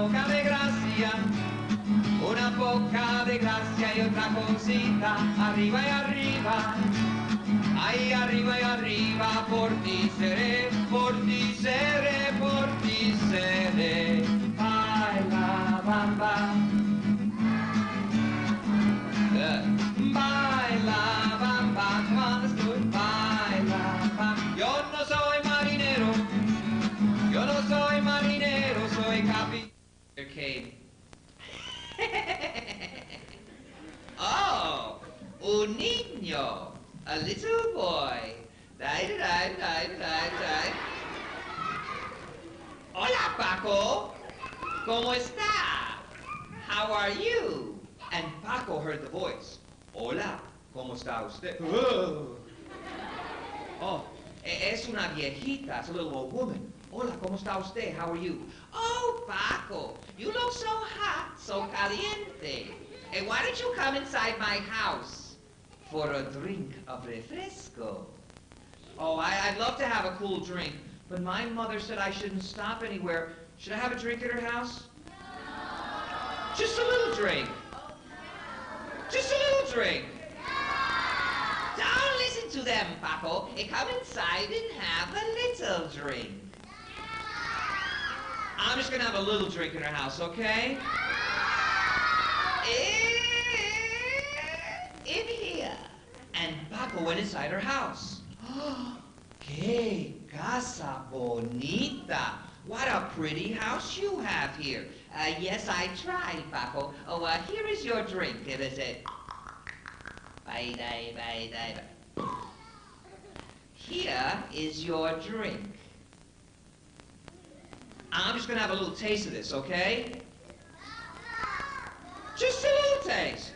poca de gracia, una poca de gracia y otra cosita, arriba y arriba. Ahí arriba y arriba, por ti seré, por ti seré, por ti seré. Baila, bamba. Baila, bamba, come on, let's do it. Baila, bamba. Yo no soy marinero, yo no soy marinero, soy capitán. Okay. Oh, un niño. A little boy. Hola, Paco. ¿Cómo está? How are you? And Paco heard the voice. Hola, ¿cómo está usted? Oh, es una viejita. It's a little old woman. Hola, ¿cómo está usted? How are you? Oh, Paco, you look so hot, so caliente. And why don't you come inside my house? For a drink of refresco. Oh, I'd love to have a cool drink, but my mother said I shouldn't stop anywhere. Should I have a drink at her house? No. Just a little drink. Just a little drink. Don't listen to them, Paco. Come inside and have a little drink. I'm just gonna have a little drink in her house, okay? In here. And Paco went inside her house. Oh, que casa bonita. What a pretty house you have here. Yes, I tried, Paco. Oh, here is your drink. It is it. Here is your drink. I'm just gonna have a little taste of this, okay? Just a little taste.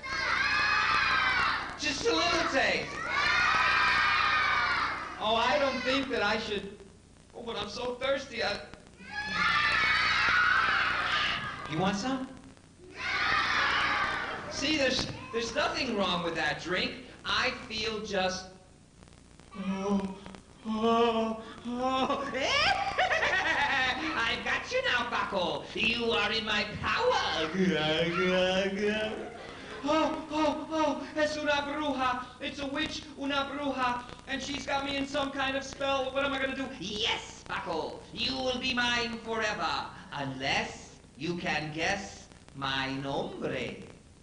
Just a little taste. Oh, I don't think that I should. Oh, but I'm so thirsty. You want some? See, there's nothing wrong with that drink. I feel just. I've got you now, Paco. You are in my power. Oh, es una bruja. It's a witch, una bruja. And she's got me in some kind of spell. What am I going to do? Yes, Paco, you will be mine forever. Unless you can guess my nombre,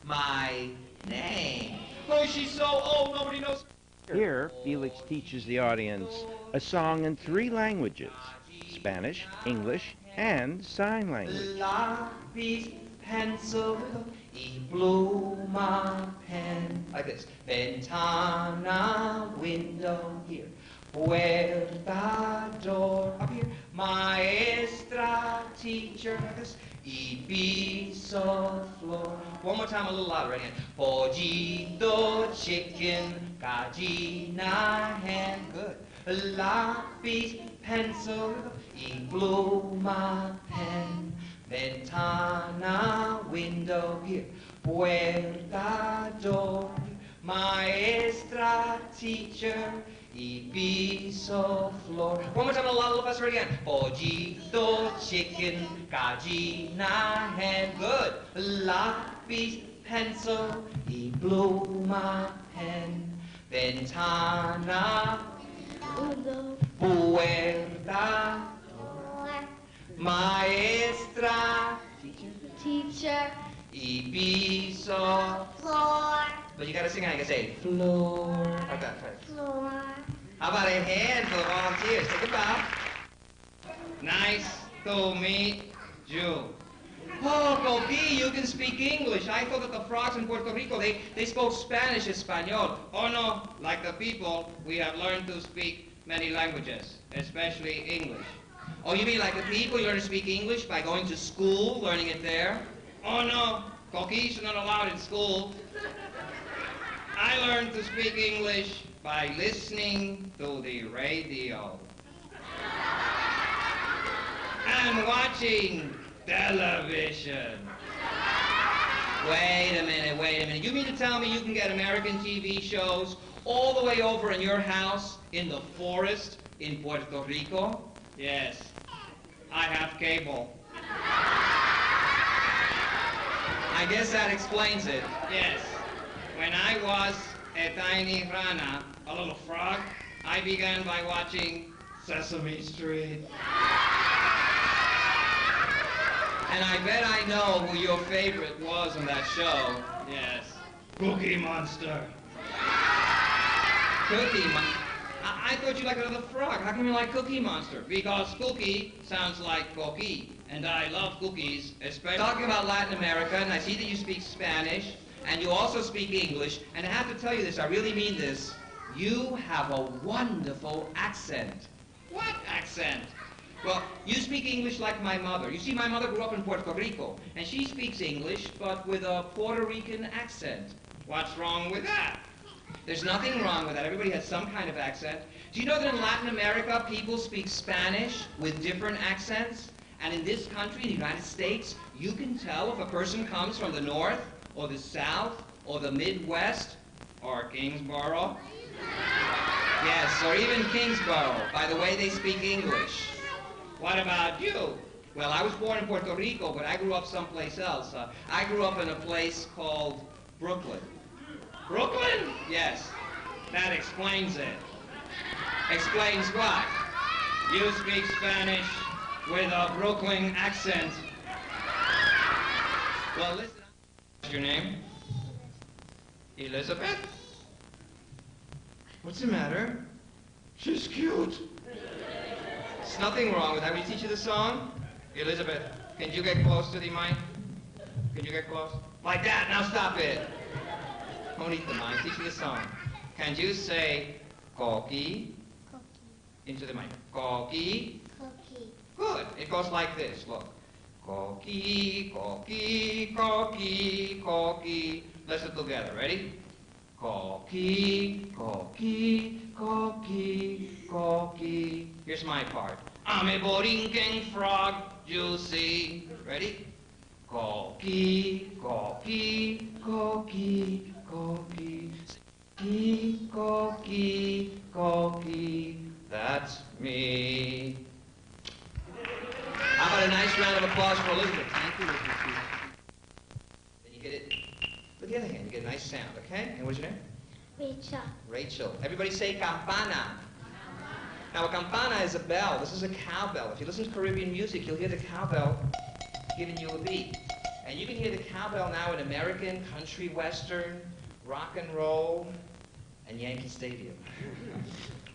my name. Oh, she's so old, nobody knows. Here, Felix teaches the audience a song in 3 languages: Spanish, English, and sign language. Lápiz, pencil, y pluma, pen. Like this. Ventana, window, here. Puerta, door, up here. Maestra, teacher, like this. Y piso, floor. One more time, a little louder again. Pollito, chicken, gallina, hen. Good. Lápiz, pencil, y pluma, pen. Ventana, window, here. Puerta, door. Maestra, teacher, y piso, floor. One more time, a little faster again. Pollito, chicken, gallina, hen. Good. Lápiz, pencil, y pluma, pen. Ventana, puerta, maestra, teacher, y piso, floor, but you gotta sing how you gotta say floor. Like that, right? floor. How about a hand for the volunteers? Take a bow. Nice to meet you. Oh, Coqui, you can speak English. I thought that the frogs in Puerto Rico, they spoke Spanish, Espanol. Oh, no, like the people, we have learned to speak many languages, especially English. Oh, you mean like the people, you learn to speak English by going to school, learning it there? Oh, no, Coquis are not allowed in school. I learned to speak English by listening to the radio and watching television. Wait a minute. You mean to tell me you can get American TV shows all the way over in your house in the forest in Puerto Rico? Yes, I have cable. I guess that explains it. Yes. When I was a tiny rana, a little frog, I began by watching Sesame Street. And I bet I know who your favorite was on that show. Yes. Cookie Monster. Cookie Monster. I thought you liked another frog. How come you like Cookie Monster? Because cookie sounds like cookie. And I love cookies, especially talking about Latin America, and I see that you speak Spanish, and you also speak English, and I have to tell you this, I really mean this. You have a wonderful accent. What accent? Well, you speak English like my mother. You see, my mother grew up in Puerto Rico, and she speaks English, but with a Puerto Rican accent. What's wrong with that? There's nothing wrong with that. Everybody has some kind of accent. Do you know that in Latin America, people speak Spanish with different accents? And in this country, in the United States, you can tell if a person comes from the north, or the south, or the Midwest, or Kingsborough. Yes, or even Kingsborough, by the way they speak English. What about you? Well, I was born in Puerto Rico, but I grew up someplace else. I grew up in a place called Brooklyn. Brooklyn? Yes. That explains it. Explains what? You speak Spanish with a Brooklyn accent. Well, listen. What's your name? Elizabeth? What's the matter? She's cute. There's nothing wrong with that. Will you teach you the song? Elizabeth, can you get close to the mic? Can you get close? Like that. Now stop it. Don't eat the mic. Teach me the song. Can you say coqui? Into the mic. Coqui. Cookie. Good. It goes like this. Look. Coqui, coqui, coqui, coqui. Listen together. Ready? Coqui, coqui, coqui, coqui. Here's my part. I'm a borinquen frog, you see. Ready? Coqui, coqui, coqui, coqui. Coqui, coqui, coqui. That's me. How about a nice round of applause for Elizabeth? Thank you, Elizabeth. Then you get it with the other hand. You get a nice sound, okay? And what's your name? Rachel. Rachel. Everybody say campana. Now, a campana is a bell. This is a cowbell. If you listen to Caribbean music, you'll hear the cowbell giving you a beat. And you can hear the cowbell now in American, country, western, rock and roll, and Yankee Stadium.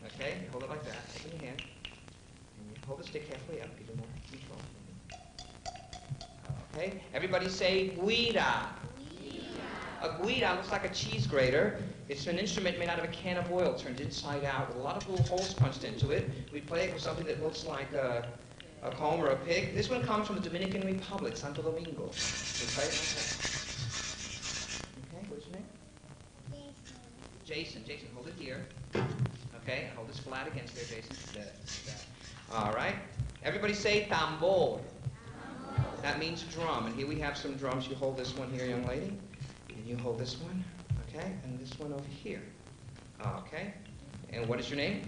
Okay? You hold it like that. Open your hand. And you hold the stick halfway up. Give it more control. Okay? Everybody say guida. A guida looks like a cheese grater. It's an instrument made out of a can of oil turned inside out with a lot of little holes punched into it. We play it with something that looks like a comb or a pig. This one comes from the Dominican Republic, Santo Domingo. Okay, what's your name? Jason. Jason, hold it here. Okay, hold this flat against there, Jason. All right. Everybody say tambor. That means drum. And here we have some drums. You hold this one here, young lady. And you hold this one. Okay, and this one over here. Okay. And what is your name?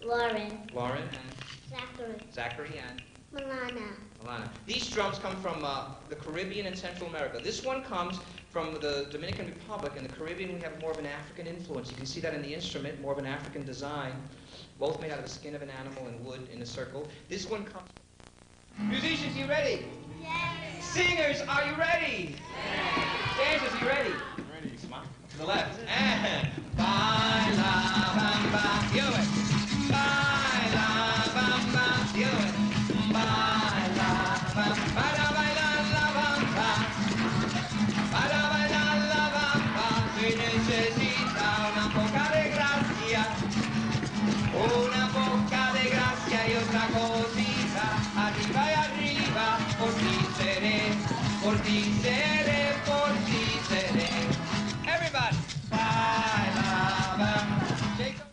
Lauren. Lauren and Zachary. Zachary and Milana. Alana. These drums come from the Caribbean and Central America. This one comes from the Dominican Republic. In the Caribbean, we have more of an African influence. You can see that in the instrument, more of an African design, both made out of the skin of an animal and wood in a circle. This one comes... Musicians, you ready? Yes. Singers, are you ready? Yes. Dancers, you ready? Ready. Come on. To the left. And... Baila, bamba, do it. Baila, bamba, do it. Baila, bamba, baila, baila, la bamba. Baila, baila, la bamba. Se necesita una poca de gracia. Una poca de gracia y otra cosita. Arriba y arriba. Por ti seré, por ti seré, por ti seré. Everybody. Baila, bamba. Jacob.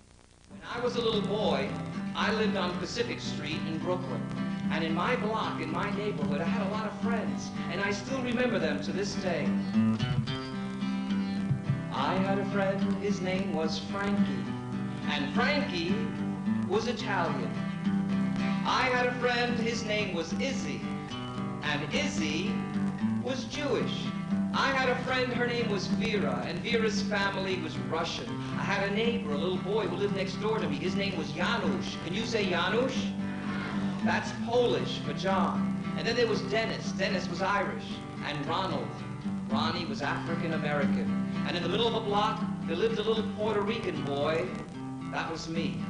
When I was a little boy, I lived on Pacific Street in Brooklyn. And in my block, in my neighborhood, I had a lot of friends. And I still remember them to this day. I had a friend, his name was Frankie. And Frankie was Italian. I had a friend, his name was Izzy. And Izzy was Jewish. I had a friend, her name was Vera, and Vera's family was Russian. I had a neighbor, a little boy who lived next door to me. His name was Janusz. Can you say Janusz? That's Polish for John. And then there was Dennis. Dennis was Irish. And Ronald. Ronnie was African American. And in the middle of the block, there lived a little Puerto Rican boy. That was me.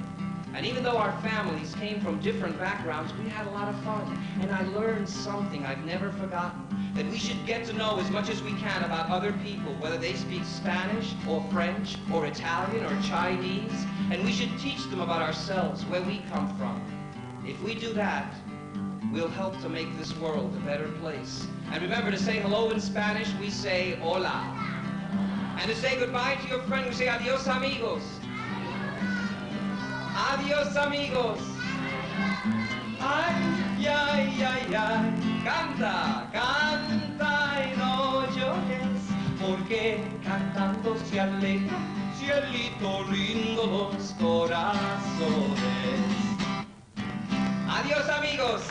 And even though our families came from different backgrounds, we had a lot of fun. And I learned something I've never forgotten, that we should get to know as much as we can about other people, whether they speak Spanish or French or Italian or Chinese. And we should teach them about ourselves, where we come from. If we do that, we'll help to make this world a better place. And remember, to say hello in Spanish, we say hola. And to say goodbye to your friend, we say adios amigos. Adios amigos. Ay, ay, ay, ay. Canta, canta y no llores, porque cantando se alegra, cielito lindo, los corazones. Adiós, amigos.